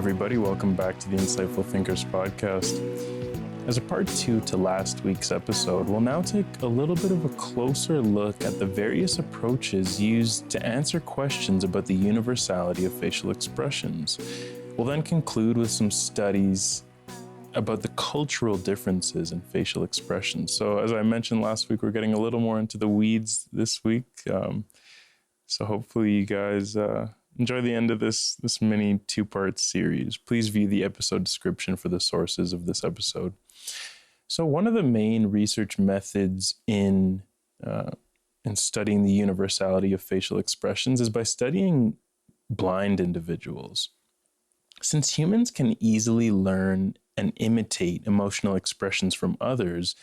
everybody. Welcome back to the Insightful Thinkers podcast. As a part 2 to last week's episode, we'll now take a little bit of a closer look at the various approaches used to answer questions about the universality of facial expressions. We'll then conclude with some studies about the cultural differences in facial expressions. So as I mentioned last week, we're getting a little more into the weeds this week. So hopefully you guys enjoy the end of this mini 2-part series. Please view the episode description for the sources of this episode. So one of the main research methods in studying the universality of facial expressions is by studying blind individuals. Since humans can easily learn and imitate emotional expressions from others,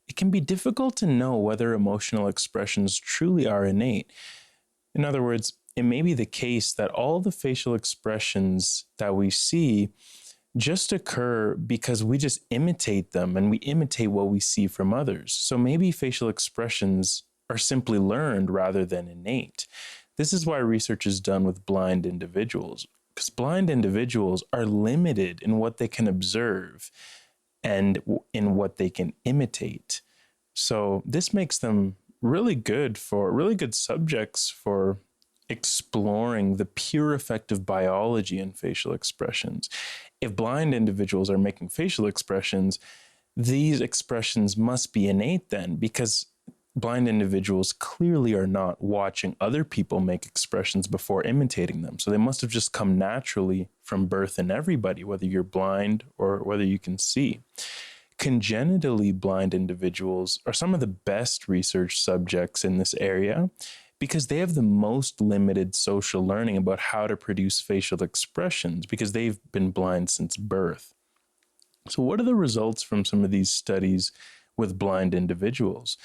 it can be difficult to know whether emotional expressions truly are innate. In other words, it may be the case that all the facial expressions that we see just occur because we just imitate them and we imitate what we see from others. So maybe facial expressions are simply learned rather than innate. This is why research is done with blind individuals, because blind individuals are limited in what they can observe and in what they can imitate. So this makes them really good subjects for exploring the pure effect of biology in facial expressions. If blind individuals are making facial expressions, these expressions must be innate then, because blind individuals clearly are not watching other people make expressions before imitating them. So they must have just come naturally from birth in everybody, whether you're blind or whether you can see. Congenitally blind individuals are some of the best research subjects in this area because they have the most limited social learning about how to produce facial expressions because they've been blind since birth. So what are the results from some of these studies with blind individuals?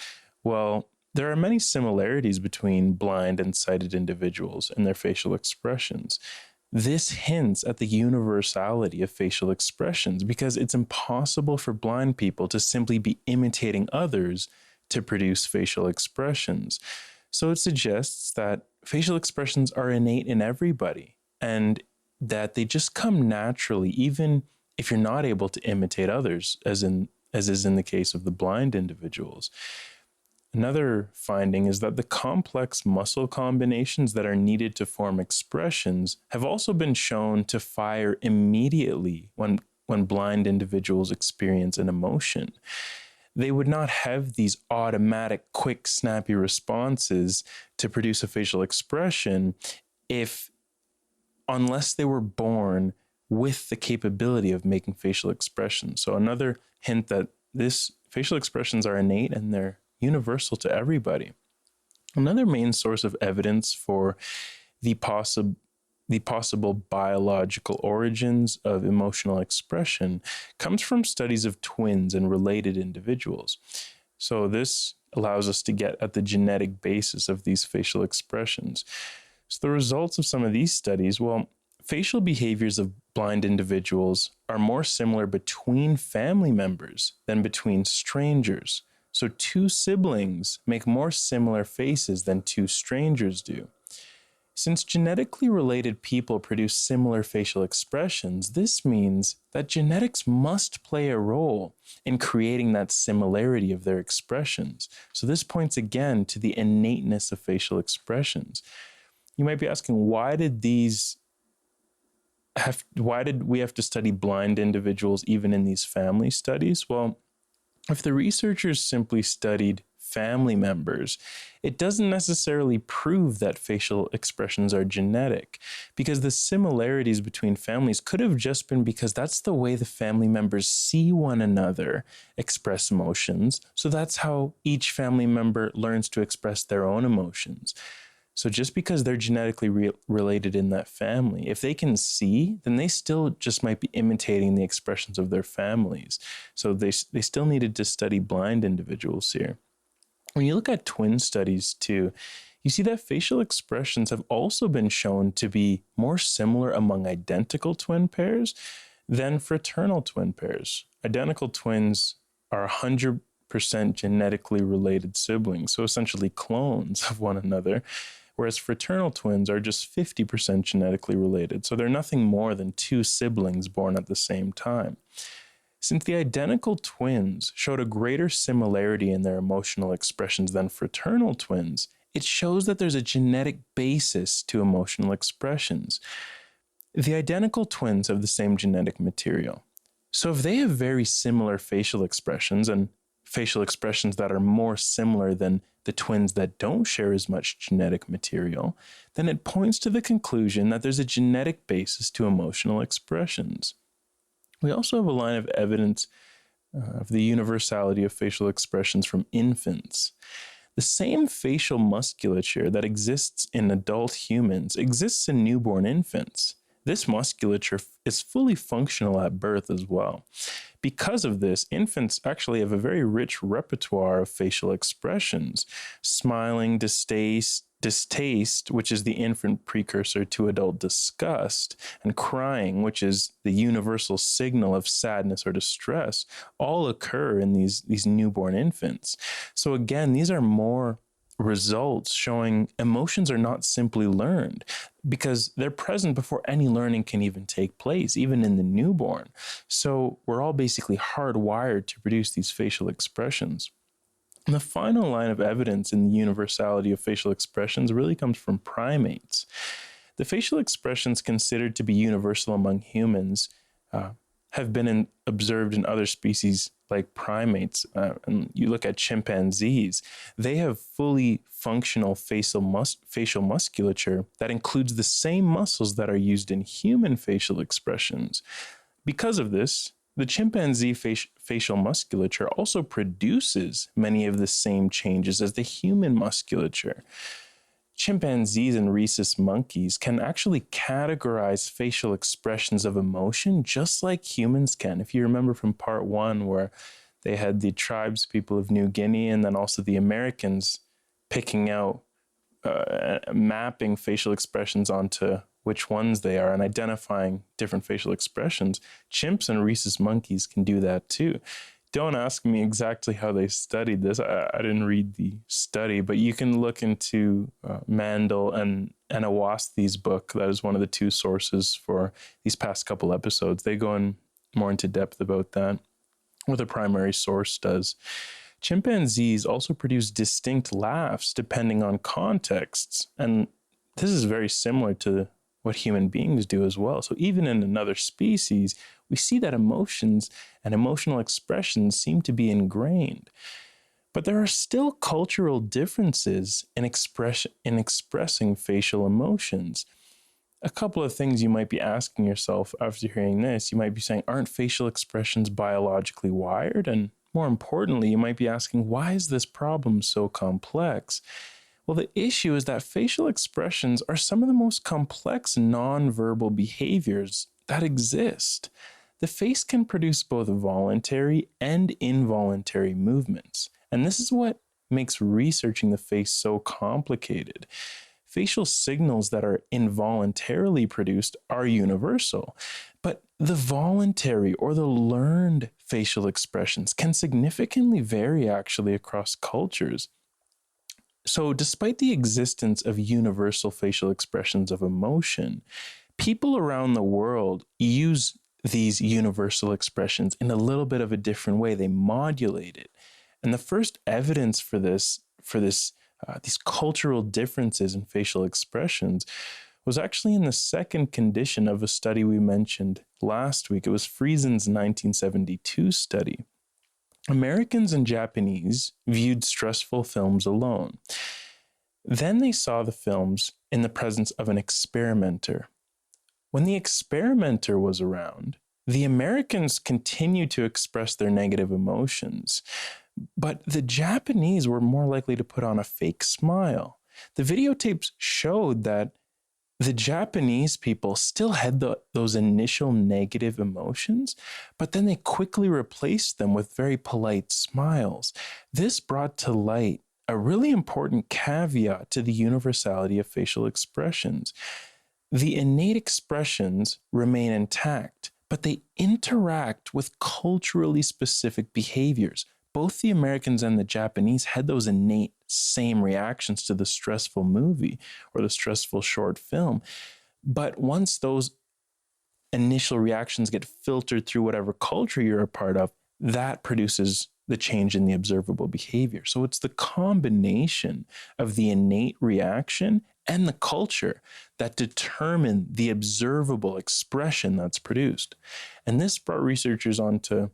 Well, there are many similarities between blind and sighted individuals and their facial expressions. This hints at the universality of facial expressions because it's impossible for blind people to simply be imitating others to produce facial expressions. So it suggests that facial expressions are innate in everybody and that they just come naturally, even if you're not able to imitate others, as is in the case of the blind individuals. Another finding is that the complex muscle combinations that are needed to form expressions have also been shown to fire immediately when blind individuals experience an emotion. They would not have these automatic, quick, snappy responses to produce a facial expression unless they were born with the capability of making facial expressions. So another hint that this facial expressions are innate and they're universal to everybody. Another main source of evidence for the possible biological origins of emotional expression comes from studies of twins and related individuals. So this allows us to get at the genetic basis of these facial expressions. So the results of some of these studies, facial behaviors of blind individuals are more similar between family members than between strangers. So 2 siblings make more similar faces than 2 strangers do. Since genetically related people produce similar facial expressions, this means that genetics must play a role in creating that similarity of their expressions. So this points again to the innateness of facial expressions. You might be asking, why did we have to study blind individuals even in these family studies? Well, if the researchers simply studied family members, it doesn't necessarily prove that facial expressions are genetic, because the similarities between families could have just been because that's the way the family members see one another express emotions. So that's how each family member learns to express their own emotions. So just because they're genetically related in that family, if they can see, then they still just might be imitating the expressions of their families. So they still needed to study blind individuals here. When you look at twin studies too, you see that facial expressions have also been shown to be more similar among identical twin pairs than fraternal twin pairs. Identical twins are 100% genetically related siblings, so essentially clones of one another. whereas fraternal twins are just 50% genetically related, so they're nothing more than two siblings born at the same time. Since the identical twins showed a greater similarity in their emotional expressions than fraternal twins, it shows that there's a genetic basis to emotional expressions. The identical twins have the same genetic material. So if they have very similar facial expressions and facial expressions that are more similar than the twins that don't share as much genetic material, then it points to the conclusion that there's a genetic basis to emotional expressions. We also have a line of evidence of the universality of facial expressions from infants. The same facial musculature that exists in adult humans exists in newborn infants. This musculature is fully functional at birth as well. Because of this, infants actually have a very rich repertoire of facial expressions. Smiling, distaste, which is the infant precursor to adult disgust, and crying, which is the universal signal of sadness or distress, all occur in these newborn infants. So again, these are more results showing emotions are not simply learned, because they're present before any learning can even take place, even in the newborn. So we're all basically hardwired to produce these facial expressions. And the final line of evidence in the universality of facial expressions really comes from primates. The facial expressions considered to be universal among humans have been observed in other species like primates. And you look at chimpanzees, they have fully functional facial musculature that includes the same muscles that are used in human facial expressions. Because of this, the chimpanzee facial musculature also produces many of the same changes as the human musculature. Chimpanzees and rhesus monkeys can actually categorize facial expressions of emotion just like humans can. If you remember from part 1, where they had the tribes people of New Guinea and then also the Americans picking out, mapping facial expressions onto which ones they are and identifying different facial expressions, chimps and rhesus monkeys can do that too. Don't ask me exactly how they studied this. I didn't read the study, but you can look into Mandal and Awasthi's book. That is one of the two sources for these past couple episodes. They go in more into depth about that, or the primary source does. Chimpanzees also produce distinct laughs depending on contexts, and this is very similar to what human beings do as well. So even in another species, we see that emotions and emotional expressions seem to be ingrained. But there are still cultural differences in expressing facial emotions. A couple of things you might be asking yourself after hearing this. You might be saying, aren't facial expressions biologically wired? And more importantly, you might be asking, why is this problem so complex? Well, the issue is that facial expressions are some of the most complex nonverbal behaviors that exist. The face can produce both voluntary and involuntary movements, and this is what makes researching the face so complicated. Facial signals that are involuntarily produced are universal, but the voluntary or the learned facial expressions can significantly vary actually across cultures. So despite the existence of universal facial expressions of emotion, people around the world use these universal expressions in a little bit of a different way. They modulate it. And the first evidence for these cultural differences in facial expressions was actually in the second condition of a study we mentioned last week. It was Friesen's 1972 study. Americans and Japanese viewed stressful films alone. Then they saw the films in the presence of an experimenter. When the experimenter was around, the Americans continued to express their negative emotions, but the Japanese were more likely to put on a fake smile. The videotapes showed that the Japanese people still had those initial negative emotions, but then they quickly replaced them with very polite smiles. This brought to light a really important caveat to the universality of facial expressions. The innate expressions remain intact, but they interact with culturally specific behaviors, both the Americans and the Japanese had those innate same reactions to the stressful movie or the stressful short film. But once those initial reactions get filtered through whatever culture you're a part of, that produces the change in the observable behavior. So it's the combination of the innate reaction and the culture that determine the observable expression that's produced. And this brought researchers onto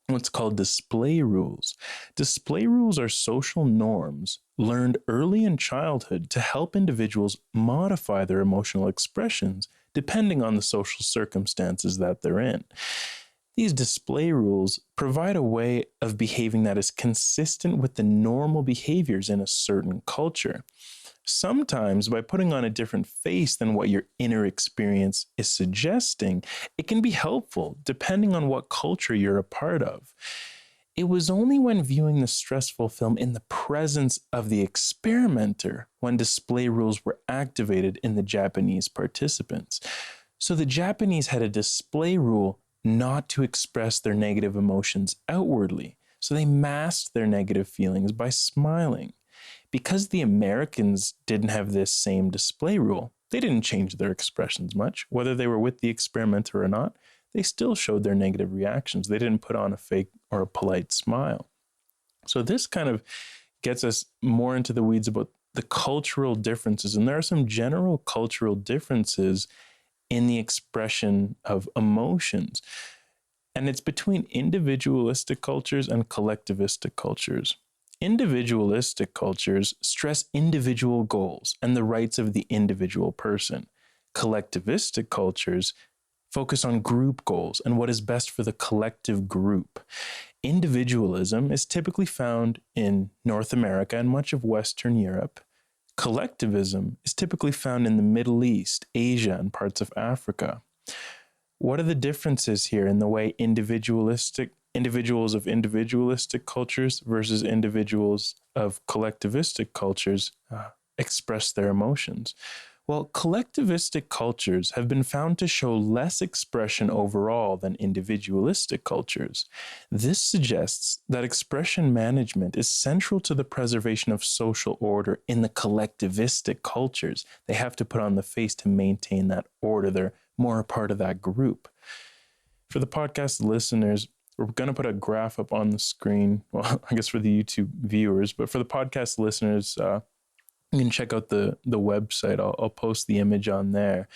what's called display rules. Display rules are social norms learned early in childhood to help individuals modify their emotional expressions depending on the social circumstances that they're in. These display rules provide a way of behaving that is consistent with the normal behaviors in a certain culture. Sometimes, by putting on a different face than what your inner experience is suggesting, it can be helpful depending on what culture you're a part of. It was only when viewing the stressful film in the presence of the experimenter when display rules were activated in the Japanese participants. So the Japanese had a display rule not to express their negative emotions outwardly. So they masked their negative feelings by smiling. Because the Americans didn't have this same display rule, they didn't change their expressions much. Whether they were with the experimenter or not, they still showed their negative reactions. They didn't put on a fake or a polite smile. So this kind of gets us more into the weeds about the cultural differences. And there are some general cultural differences in the expression of emotions. And it's between individualistic cultures and collectivistic cultures. Individualistic cultures stress individual goals and the rights of the individual person. Collectivistic cultures focus on group goals and what is best for the collective group. Individualism is typically found in North America and much of Western Europe. Collectivism is typically found in the Middle East, Asia, and parts of Africa. What are the differences here in the way individuals of individualistic cultures versus individuals of collectivistic cultures express their emotions? Well, collectivistic cultures have been found to show less expression overall than individualistic cultures. This suggests that expression management is central to the preservation of social order in the collectivistic cultures. They have to put on the face to maintain that order. They're more a part of that group. For the podcast listeners, we're going to put a graph up on the screen. Well, I guess for the YouTube viewers, but for the podcast listeners, you can check out the website. I'll post the image on there.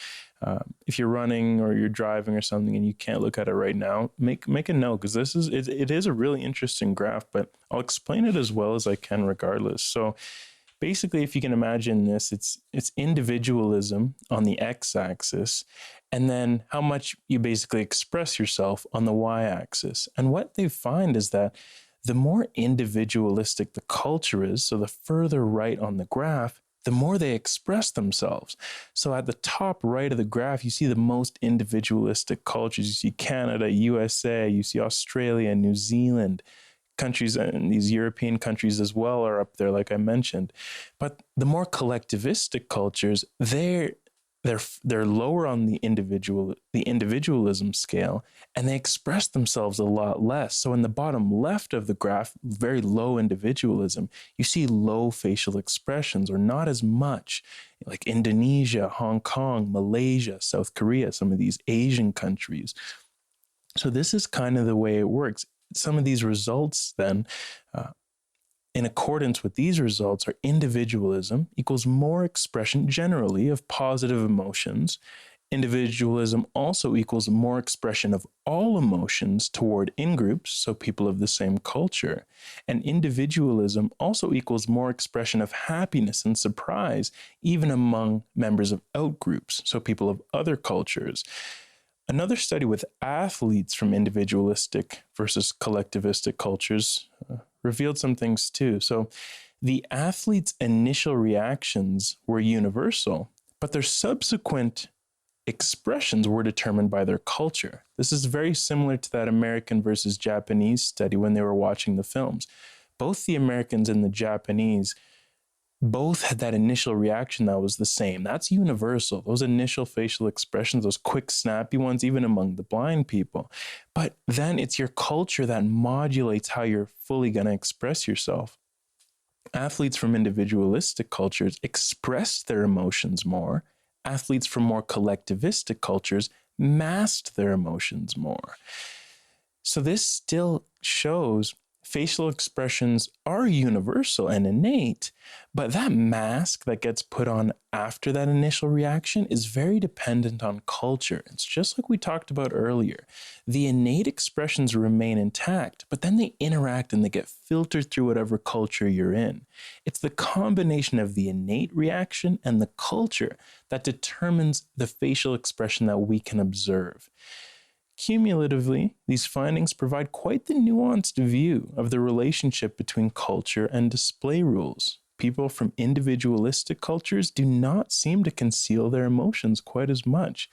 If you're running or you're driving or something and you can't look at it right now, make a note, because it is a really interesting graph, but I'll explain it as well as I can regardless. So basically, if you can imagine this, it's individualism on the x-axis, and then how much you basically express yourself on the y-axis. And what they find is that the more individualistic the culture is, so the further right on the graph, the more they express themselves. So at the top right of the graph, you see the most individualistic cultures. You see Canada, USA, you see Australia, New Zealand, countries, and these European countries as well are up there, like I mentioned. But the more collectivistic cultures, they're lower on the individualism scale, and they express themselves a lot less. So in the bottom left of the graph, very low individualism, you see low facial expressions, or not as much, like Indonesia, Hong Kong, Malaysia, South Korea, some of these Asian countries. So this is kind of the way it works. Some of these results then, in accordance with these results, are individualism equals more expression generally of positive emotions. Individualism also equals more expression of all emotions toward in-groups, so people of the same culture. And individualism also equals more expression of happiness and surprise, even among members of out-groups, so people of other cultures. Another study with athletes from individualistic versus collectivistic cultures revealed some things too. So the athletes' initial reactions were universal, but their subsequent expressions were determined by their culture. This is very similar to that American versus Japanese study when they were watching the films. Both the Americans and the Japanese both had that initial reaction that was the same. That's universal. Those initial facial expressions, those quick, snappy ones, even among the blind people. But then it's your culture that modulates how you're fully going to express yourself. Athletes from individualistic cultures express their emotions more. Athletes from more collectivistic cultures masked their emotions more. So this still shows facial expressions are universal and innate, but that mask that gets put on after that initial reaction is very dependent on culture. It's just like we talked about earlier. The innate expressions remain intact, but then they interact and they get filtered through whatever culture you're in. It's the combination of the innate reaction and the culture that determines the facial expression that we can observe. Cumulatively, these findings provide quite the nuanced view of the relationship between culture and display rules. People from individualistic cultures do not seem to conceal their emotions quite as much.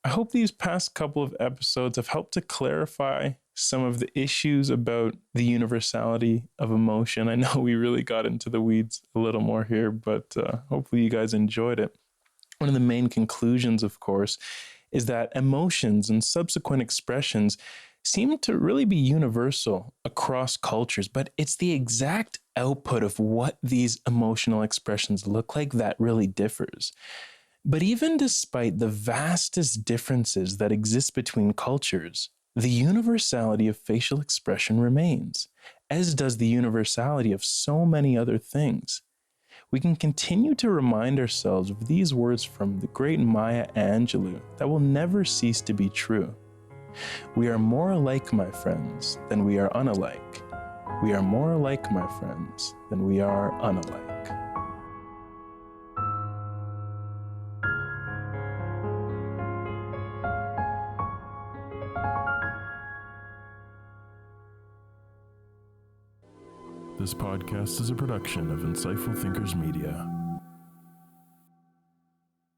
I hope these past couple of episodes have helped to clarify some of the issues about the universality of emotion. I know we really got into the weeds a little more here, but hopefully you guys enjoyed it. One of the main conclusions, of course, is that emotions and subsequent expressions seem to really be universal across cultures, but it's the exact output of what these emotional expressions look like that really differs. But even despite the vastest differences that exist between cultures, the universality of facial expression remains, as does the universality of so many other things. We can continue to remind ourselves of these words from the great Maya Angelou that will never cease to be true. We are more alike, my friends, than we are unalike. We are more alike, my friends, than we are unalike. This podcast is a production of Insightful Thinkers Media.